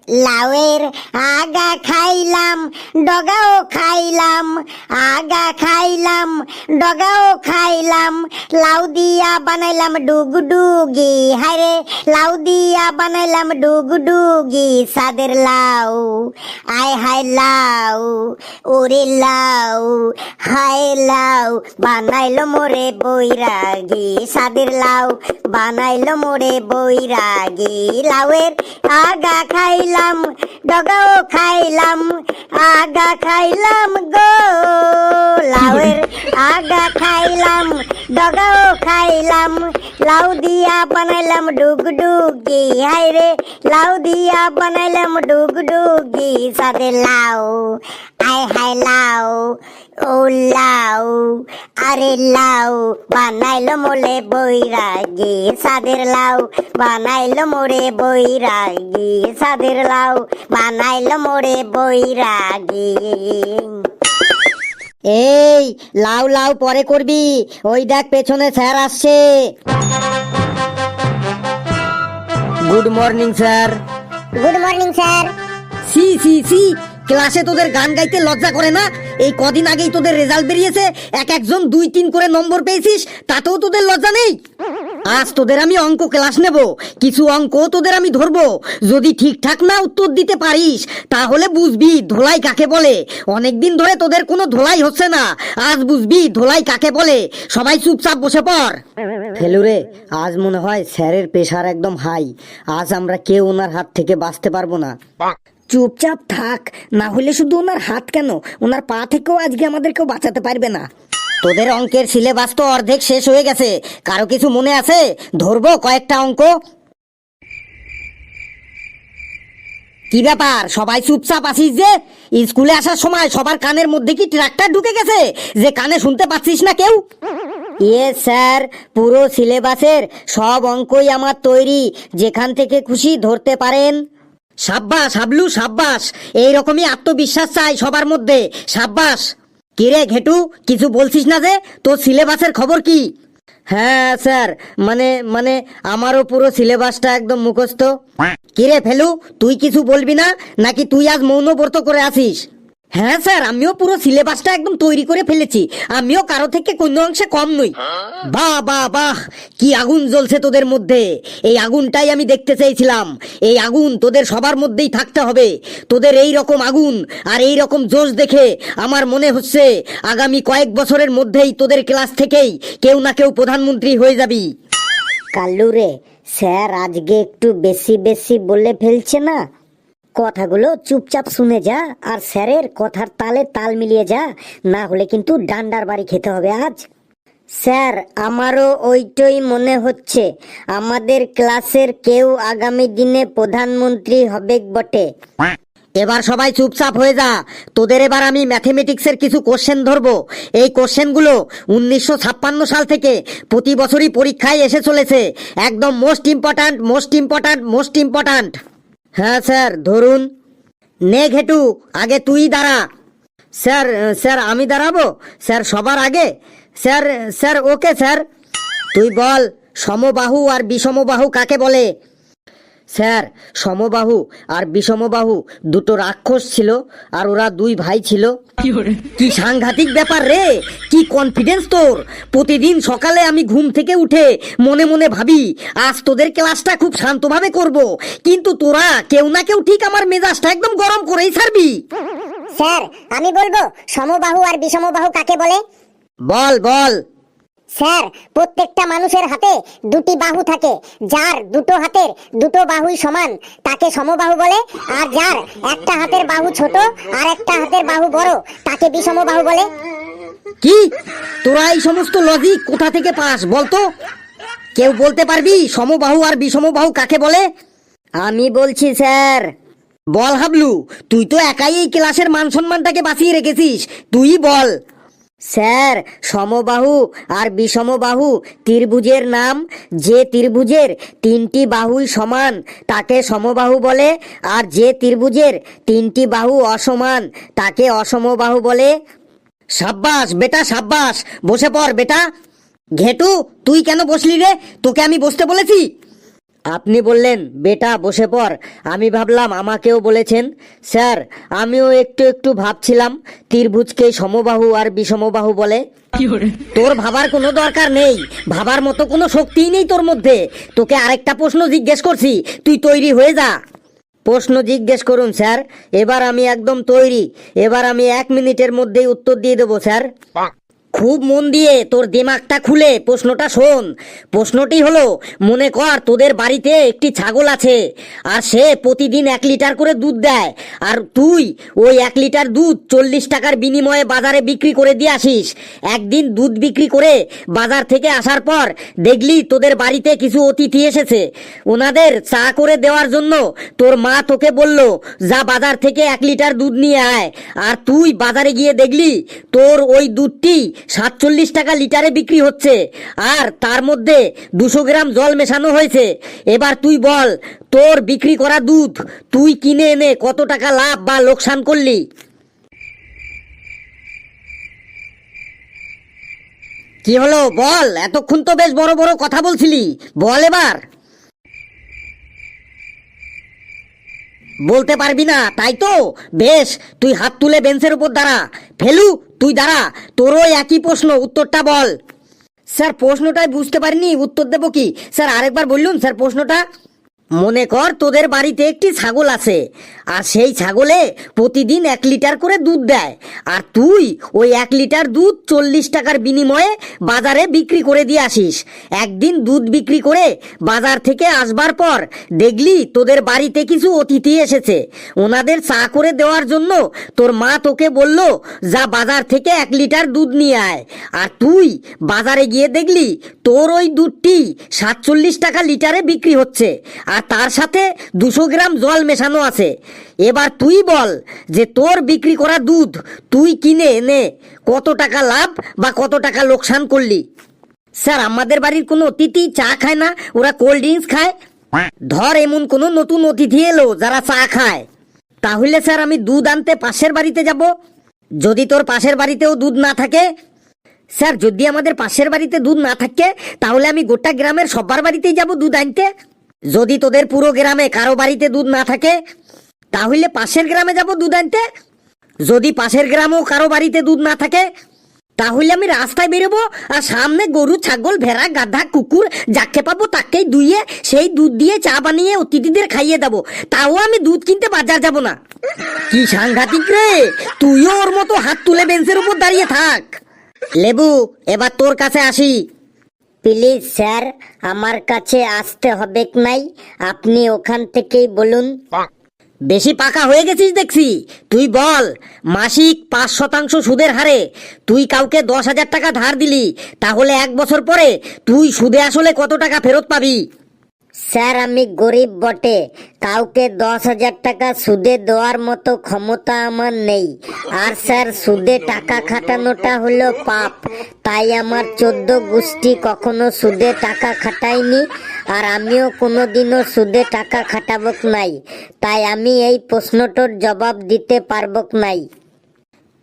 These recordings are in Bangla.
লাউয়ের আগা খাইলাম, ডগাও খাইলাম, আগা খাইলাম, ডগাও খাইলাম, লাউ দিয়া বানাইলাম ডুগডুগি, হায়রে লাউ দিয়া বানাইলাম ডুগডুগি, সাদের লাউ, আয় হায় লাউ, ওরে লাউ, হায় লাউ, বানাইলো মোরে বৈরাগী, সাদের লাউ বানাইলো মোরে বৈরাগী, লাউয়ের আগা খাইলাম, ডগাও খাইলাম, আগা খাইলাম গো, লাউয়ের আগা খাইলাম, ডগাও খাইলাম, লাউ দিয়া বানাইলাম ডুগডুগি, হায়রে লাউ দিয়া বানাইলাম ডুগডুগি, সাদের লাউ, আয় হায় লাউ, ও লাউ, আরে লাউ বানাইলো মোরে বৈরাগী, সাদের লাউ বানাইলো মোরে বৈরাগী, সাদের লাউ বানাইলো মোরে বৈরাগী। এই লাউ লাউ পরে করবি, ওই দেখ পেছনে স্যার আসছে। Good morning sir. Good morning sir. C C C, ক্লাসে তোদের গান গাইতে লজ্জা করে না? এই কদিন আগেই তোদের রেজাল্ট বেরিয়েছে, এক একজন 2-3 করে নম্বর পেয়েছিস, তাতেও তোদের লজ্জা নেই? আজ তোদের আমি অঙ্ক ক্লাস নেব, কিছু অঙ্ক তোদের আমি ধরবো, যদি ঠিকঠাক না উত্তর দিতে পারিস তাহলে বুঝবি ধোলাই কাকে বলে। অনেকদিন ধরে তোদের কোনো ধোলাই হচ্ছে না, আজ বুঝবি ধোলাই কাকে বলে। সবাই চুপচাপ বসে পড়। ফেলুরে, আজ মনে হয় স্যারের প্রেশার একদম হাই, আজ আমরা কেউ ওনার হাত থেকে বাঁচতে পারবো না। চুপচাপ থাক, না হলে শুধু ওনার হাত কেন, ওনার পা থেকেও আজকে আমাদের কেউ বাঁচাতে পারবে না। তোদের অঙ্কের সিলেবাস তো অর্ধেক শেষ হয়ে গেছে, কারো কিছু মনে আছে? ধরবো কয়েকটা অঙ্ক। কি ব্যাপার, সবাই চুপচাপ আছিস যে? স্কুলে আসার সময় সবার কানের মধ্যে কি ট্রাক্টর ঢুকে গেছে যে কানে শুনতে পাচ্ছিস না কেউ? ইয়ে স্যার, পুরো সিলেবাসের সব অঙ্কই আমার তৈরি, যেখান থেকে খুশি ধরতে পারেন। সাব্বাস হাবলু সাব্বাস, এইরকমই আত্মবিশ্বাস চাই সবার মধ্যে, সাব্বাস। কিরে ঘেটু, কিছু বলছিস না যে? তোর সিলেবাসের খবর কি? হ্যাঁ স্যার, মানে মানে আমারও পুরো সিলেবাসটা একদম মুখস্থ। কিরে ফেলু, তুই কিছু বলবি না নাকি তুই আজ মৌনব্রত করে আসিস? হ্যাঁ স্যার, আমিও পুরো সিলেবাসটা একদম তৈরি করে ফেলেছি, আমিও কারো থেকে কোনো অংশে কম নই। বাহ বাহ বাহ, কি আগুন জ্বলছে তোদের মধ্যে, এই আগুনটাই আমি দেখতে চেয়েছিলাম। এই আগুন তোদের সবার মধ্যেই থাকতে হবে। তোদের এই রকম আগুন আর এই রকম জোশ দেখে আমার মনে হচ্ছে আগামী কয়েক বছরের মধ্যেই তোদের ক্লাস থেকেই কেউ না কেউ প্রধানমন্ত্রী হয়ে যাবি। কাল্লু রে, স্যার আজকে একটু বেশি বেশি বলে ফেলছে না? কথাগুলো চুপচাপ শুনে যা আর স্যারের কথার তালে তাল মিলিয়ে যা, না হলে কিন্তু ডান্ডার বাড়ি খেতে হবে আজ। স্যার, আমারও ওইটাই মনে হচ্ছে, আমাদের ক্লাসের কেউ আগামী দিনে প্রধানমন্ত্রী হবে বটে। এবার সবাই চুপচাপ হয়ে যা, তোদের এবার আমি ম্যাথমেটিক্সের কিছু কোশ্চেন ধরবো। এই কোশ্চেনগুলো 1956 সাল থেকে প্রতি বছরই পরীক্ষায় এসে চলেছে, একদম most important most important most important. হ্যাঁ স্যার, ধরুন। নে ঘেটু, আগে তুই দাঁড়া। স্যার স্যার আমি দাঁড়াবো? স্যার সবার আগে? Sir sir okay sir. তুই বল, সমবাহু আর বিষমবাহু কাকে বলে? স্যার, সমবাহু আর বিষমবাহু দুটো রাক্ষস ছিল, আর ওরা 2 ভাই ছিল। কি সাংঘাতিক ব্যাপার রে, কি কনফিডেন্স তোর! প্রতিদিন সকালে আমি ঘুম থেকে উঠে মনে মনে ভাবি আজ তোদের ক্লাসটা খুব শান্তভাবে করব, কিন্তু তোরা কেউ না কেউ ঠিক আমার মেজাজটা একদম গরম করেই ছাড়বি। স্যার, আমি বলবো সমবাহু আর বিষমবাহু কাকে বলে। বল বল। স্যার, প্রত্যেকটা মানুষের হাতে 2টি বাহু থাকে, যার দুটো হাতের দুটো বাহুই সমান তাকে সমবাহু বলে, আর যার একটা হাতের বাহু ছোট আর একটা হাতের বাহু বড় তাকে বিষমবাহু বলে। কি, তোরা এই সমস্ত লজিক কোথা থেকে পাস বলতো? কেউ বলতে পারবি সমবাহু আর বিষমবাহু কাকে বলে? আমি বলছি স্যার। বল হাবলু, তুই তো একাই এই ক্লাসের মান সম্মানটাকে বাঁচিয়ে রেখেছিস, তুই বল। স্যার, সমবাহু আর বিষমবাহু ত্রিভুজের নাম, যে ত্রিভুজের 3টি বাহুই সমান তাকে সমবাহু বলে, আর যে ত্রিভুজের 3টি বাহু অসমান তাকে অসমবাহু বলে। সাব্বাস বেটা সাব্বাস, বসে পড় বেটা। ঘেটু, তুই কেন বসলি রে? তোকে আমি বসতে বলেছি? আপনি বললেন বেটা বসে পড়, আমি ভাবলাম আমাকেও বলেছেন। স্যার আমিও একটু একটু ভাবছিলাম ত্রিভুজকে সমবাহু আর বিষমবাহু বলে। তোর ভাবার কোনো দরকার নেই, ভাবার মতো কোনো শক্তিই নেই তোর মধ্যে। তোকে আরেকটা প্রশ্ন জিজ্ঞেস করছি, তুই তৈরি হয়ে যা। প্রশ্ন জিজ্ঞেস করুন স্যার, এবার আমি একদম তৈরি। এবার আমি 1 মিনিটের মধ্যেই উত্তর দিয়ে দেবো স্যার। খুব মন দিয়ে তোর দিমাগটা খুলে প্রশ্নটা শোন। প্রশ্নটি হলো, মনে কর তোদের বাড়িতে একটি ছাগল আছে, আর সে প্রতিদিন 1 লিটার করে দুধ দেয়, আর তুই ওই 1 লিটার দুধ 40 টাকার বিনিময়ে বাজারে বিক্রি করে দিয়ে আসিস। একদিন দুধ বিক্রি করে বাজার থেকে আসার পর দেখলি তোদের বাড়িতে কিছু অতিথি এসেছে। ওনাদের চা করে দেওয়ার জন্য তোর মা তোকে বলল, যা বাজার থেকে 1 লিটার দুধ নিয়ে আয়। আর তুই বাজারে গিয়ে দেখলি তোর ওই দুধটি 47 টাকা লিটারে বিক্রি হচ্ছে, আর তার মধ্যে 200 গ্রাম জল মেশানো হয়েছে। এবার তুই বল, তোর বিক্রি করা দুধ তুই কিনে এনে কত টাকা লাভ বা লোকসান করলি? কি হলো বল, এতক্ষণ তো বেশ বড় বড় কথা বলছিলি, বল এবার। বলতে পারবি না তাই তো? বেশ, তুই হাত তুলে বেঞ্চের উপর দাঁড়া। ফেলু তুই দাঁড়া, তোরও একই প্রশ্ন, উত্তরটা বল। স্যার প্রশ্নটাই বুঝতে পারিনি, উত্তর দেবো কি? স্যার আরেকবার বললুন স্যার প্রশ্নটা। মনে কর তোদের বাড়িতে একটি ছাগল আছে, আর সেই ছাগলে প্রতিদিন 1 লিটার করে দুধ দেয়, আর তুই ওই 1 লিটার দুধ 40 টাকার বিনিময়ে বাজারে বিক্রি করে দিয়ে আসিস। একদিন দুধ বিক্রি করে বাজার থেকে আসবার পর দেখলি তোদের বাড়িতে কিছু অতিথি এসেছে। ওনাদের চা করে দেওয়ার জন্য তোর মা তোকে বলল, যা বাজার থেকে 1 লিটার দুধ নিয়ে আয়। আর তুই বাজারে গিয়ে দেখলি তোর ওই দুধটি 47 টাকা লিটারে বিক্রি হচ্ছে, আর তার সাথে 200 গ্রাম জল মেশানো আছে। এবার তুই বল যে তোর বিক্রি করা দুধ তুই কিনে এনে কত টাকা লাভ বা কত টাকা লোকসান করলি? স্যার আমাদের বাড়ির কোনো অতিথি চা খায় না, ওরা কোল্ড ড্রিঙ্কস খায়। ধর এমন কোনো নতুন অতিথি এলো যারা চা খায়, তাহলে স্যার আমি দুধ আনতে পাশের বাড়িতে যাব। যদি তোর পাশের বাড়িতেও দুধ না থাকে? স্যার যদি আমাদের পাশের বাড়িতে দুধ না থাকে তাহলে আমি গোটা গ্রামের সবার বাড়িতেই যাব দুধ আনতে। যদি তোদের পুরো গ্রামে কারো বাড়িতে দুধ না থাকে তাহলে পাশের গ্রামে যাব দুধ আনতে। যদি পাশের গ্রামেও কারো বাড়িতে দুধ না থাকে তাহলে আমি রাস্তায় বেরোবো, আর সামনে গরু ছাগল ভেড়া গাধা কুকুর যাকে পাবো তাকেই দুইয়ে সেই দুধ দিয়ে চা বানিয়ে অতিথিদের খাইয়ে দেবো। তাও আমি দুধ কিনতে বাজার যাব না। কি সাংঘাতিক রে, তুইও ওর মতো হাত তুলে বেঞ্চের উপর দাঁড়িয়ে থাক। লেবু এবার তোর কাছে আসি। প্লিজ স্যার, আমার কাছে আসতে হবে নাই, আপনি ওখান থেকেই বলুন। বেশি পাকা হয়ে গেছিস দেখছি। তুই বল, মাসিক 5% সুদের হারে তুই কাউকে 10,000 টাকা ধার দিলি, তাহলে 1 বছর পরে তুই সুদে আসলে কত টাকা ফেরত পাবি? স্যার আমি গরিব বটে, কাউকে 10,000 টাকা সুদে দেওয়ার মতো ক্ষমতা আমার নেই। আর স্যার সুদে টাকা খাটানোটা হলো পাপ, তাই আমার 14 গোষ্ঠী কখনো সুদে টাকা খাটায়নি, আর আমিও কোনোদিনও সুদে টাকা খাটাবক নাই। তাই আমি এই প্রশ্নটার জবাব দিতে পারবক নাই।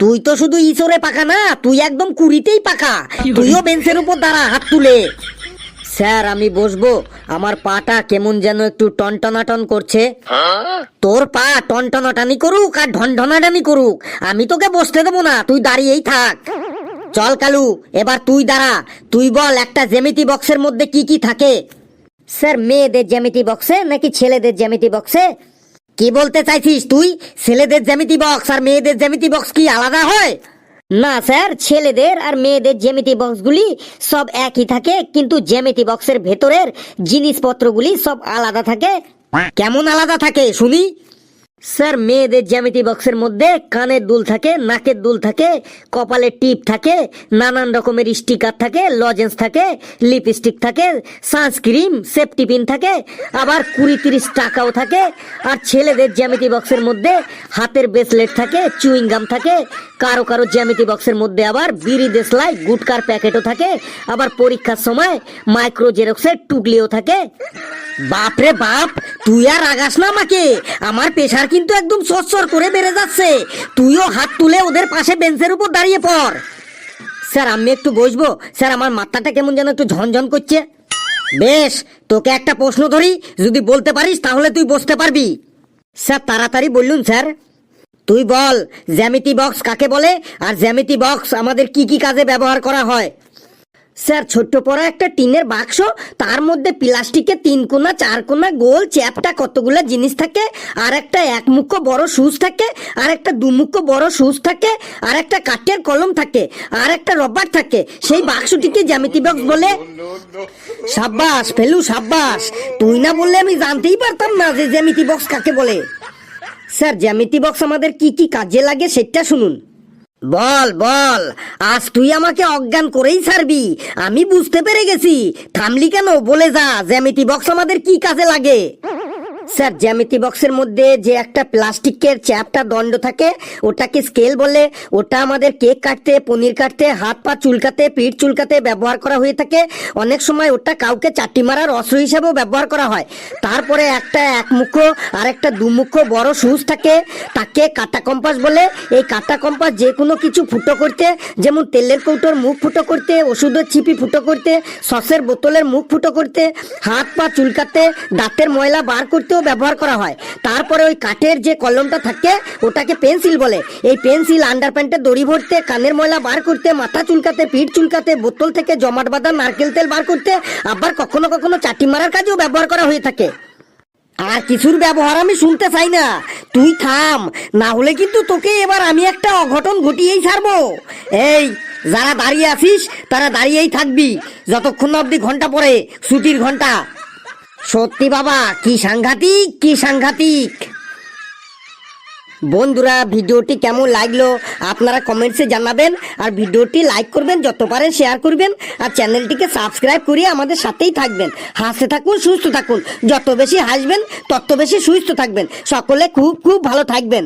তুই তো শুধু ইসরে পাকা না, তুই একদম কুড়িতেই পাকা। তুইও বেঞ্চের উপর দাঁড়া হাত তুলে। স্যার আমি বসবো, আমার পাটা কেমন যেন একটু টনটনাটন করছে। তোর পা টনটনাটানি করুক আর ঢনঢনাটানি করুক, আমি তোকে বসতে দেবো না, তুই দাঁড়িয়েই থাক। চল কালু এবার তুই দাঁড়া, তুই বল একটা জ্যামিতি বক্সের মধ্যে কি কি থাকে? স্যার মেয়েদের জ্যামিতি বক্সে নাকি ছেলেদের জ্যামিতি বক্সে? কি বলতে চাইছিস তুই? ছেলেদের জ্যামিতি বক্স আর মেয়েদের জ্যামিতি বক্স কি আলাদা হয়? না স্যার, ছেলেদের আর মেয়েদের জ্যামিতি বক্সগুলি সব একই থাকে, কিন্তু জ্যামিতি বক্সের ভেতরের জিনিসপত্রগুলি সব আলাদা থাকে। কেমন আলাদা থাকে শুনি? স্যার মেয়েদের জ্যামিতি বক্সের মধ্যে কানের দুল থাকে, নাকের দুল থাকে, কপালের টিপ থাকে, নানান রকমের স্টিকার থাকে, লজেন্স থাকে, লিপস্টিক থাকে, সানস্ক্রিন সেফটি পিন থাকে, আবার 20-30 টাকাও থাকে। আর ছেলেদের জ্যামিতি বক্সের মধ্যে হাতের ব্রেসলেট থাকে, চুইং গাম থাকে, কারো কারো জ্যামিতি বক্সের মধ্যে আবার বিড়ি দেশলাই গুটকার প্যাকেটও থাকে, আবার পরীক্ষার সময় মাইক্রো জেরক্সের টুকলিও থাকে। বাপরে বাপ, তুই আর রাগাস না আমাকে, আমার প্রেশার কিন্তু একদম সরসর করে বেড়ে যাচ্ছে। তুইও হাত তুলে ওদের পাশে বেঞ্চের উপর দাঁড়িয়ে পড়। স্যার আমি একটু বসবো? স্যার আমার মাথাটা কেমন যেন একটু ঝনঝন করছে। বেশ, তোকে একটা প্রশ্ন ধরি, যদি বলতে পারিস তাহলে তুই বুঝতে পারবি। স্যার তাড়াতাড়ি বললুন স্যার। তুই বল জ্যামিতি বক্স কাকে বলে, আর জ্যামিতি বক্স আমাদের কি কি কাজে ব্যবহার করা হয়? স্যার ছোট্ট পড়া একটা টিনের বাক্স, তার মধ্যে প্লাস্টিকের 3 কোনা 4 কোনা গোল চ্যাপটা কতগুলো জিনিস থাকে, আর একটা একমুখ্য বড় সুচ থাকে, আর একটা দুমুখ্য বড় সুচ থাকে, আর একটা কাঠের কলম থাকে, আর একটা রবার থাকে। সেই বাক্সটিকে জ্যামিতি বক্স বলে। সাব্বাস ফেলু সাব্বাস, তুই না বললে আমি জানতেই পারতাম না যে জ্যামিতি বক্স কাকে বলে। স্যার জ্যামিতি বক্স আমাদের কি কি কাজে লাগে সেটা শুনুন। বল বল, আজ তুই আমাকে অজ্ঞান করেই ছাড়বি, আমি বুঝতে পেরে গেছি। থামলি কেন, বলে যা জ্যামিতি বক্স আমাদের কি কাজে লাগে। স্যার জ্যামিতি বক্সের মধ্যে যে একটা প্লাস্টিকের চ্যাপটা দণ্ড থাকে ওটাকে স্কেল বলে। ওটা আমাদের কেক কাটতে, পনির কাটতে, হাত পা চুলকাতে, পিঠ চুলকাতে ব্যবহার করা হয়ে থাকে। অনেক সময় ওটা কাউকে চাটি মারার অস্ত্র হিসেবেও ব্যবহার করা হয়। তারপরে একটা একমুখ্য আর একটা দুমুখ্য বড় সুচ থাকে, তাকে কাটা কম্পাস বলে। এই কাটা কম্পাস যে কোনো কিছু ফুটো করতে, যেমন তেলের কৌটোর মুখ ফুটো করতে, ওষুধের ছিপি ফুটো করতে, সসের বোতলের মুখ ফুটো করতে, হাত পা চুলকাতে, দাঁতের ময়লা বার করতেও ব্যবহার করা হয়। তারপরে ওই কাঠের যে কলমটা থাকে ওটাকে পেন্সিল বলে। এই পেন্সিল আন্ডারপ্যান্টে দড়ি ভরতে, কানের ময়লা বার করতে, মাথা চুলকাতে, পিঠ চুলকাতে, বোতল থেকে জমাট বাঁধা নারকেল তেল বার করতে, আবার কখনো কখনো চাটি মারার কাজেও ব্যবহার করা হয়ে থাকে। আর কিছুর ব্যবহার আমি শুনতে চাই না, তুই থাম, না হলে কিন্তু তোকে এবার আমি একটা অঘটন ঘটিয়েই ছাড়বো। এই যারা দাঁড়িয়ে আছিস তারা দাঁড়িয়েই থাকবি যতক্ষণ না অব্দি ঘন্টা পরে ছুটির ঘন্টা। সত্যি বাবা, কি সাংঘাতিক কি সাংঘাতিক। বন্ধুরা ভিডিওটি কেমন লাগলো আপনারা কমেন্টসে জানাবেন, আর ভিডিওটি লাইক করবেন, যত পারেন শেয়ার করবেন, আর চ্যানেলটিকে সাবস্ক্রাইব করে আমাদের সাথেই থাকবেন। হাসতে থাকুন, সুস্থ থাকুন, যত বেশি হাসবেন তত বেশি সুস্থ থাকবেন। সকলে খুব খুব ভালো থাকবেন।